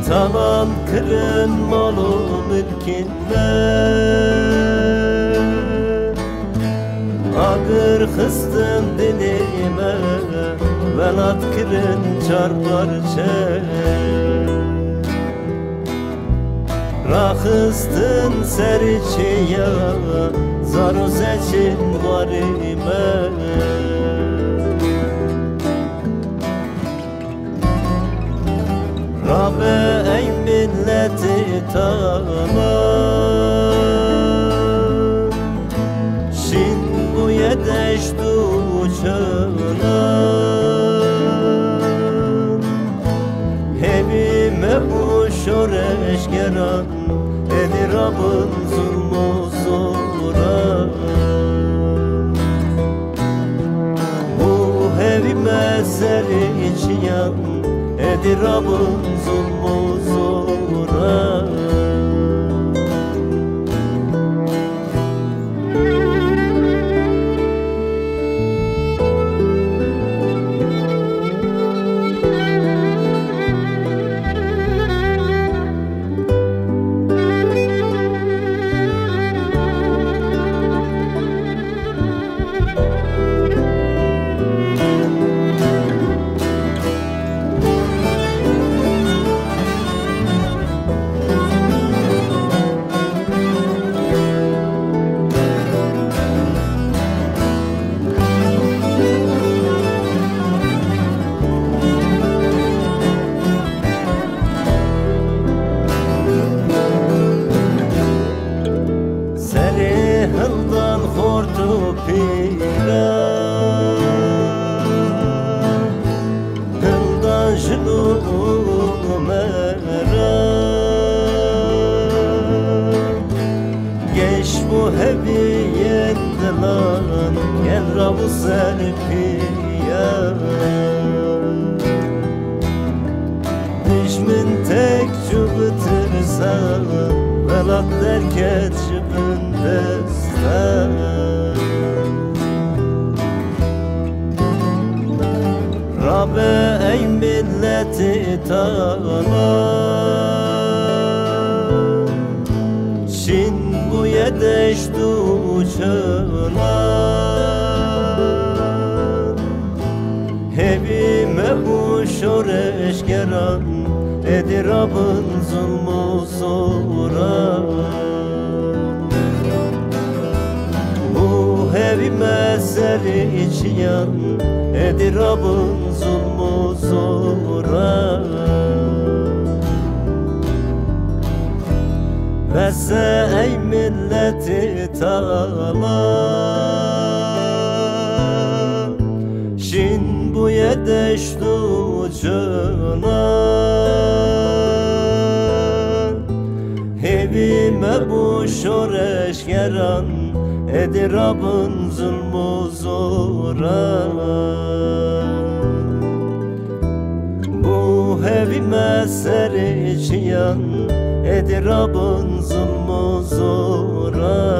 Talan kırın malı mülkinde, ağır hıstın dilime, velat kırın çarparçe. Rahıstın seriçiye, zaru seçin varime. Rabe ey milleti talan, şin bu yedeştu çölan. Hevime bu şoreşgeran, edi Rab'ın zulmü zoran. Bu hevime seriçiyan, edi Rab'ın zulmü zoran. Hıldan hortu pira, hıldan jinu mera. Geç bu heviyetten lan, gel Rabu serpiya. Düşmün tek çubutırsa, velat derket şıbında. Rabe ey milleti talan, şin bu yedeştu çölan. Hevime bu şoreşgeran, edi Rab'ın zulmü zoran. Hevime seriçiyan, edi Rab'ın zulmü zoran. Vesse ey milleti talan, şin bu yedeştu çölan. Hevime bu şoreşgeran, edi Rab'ın zulmü zoran. Bu hevime seriçiyan, edi Rab'ın zulmü zoran.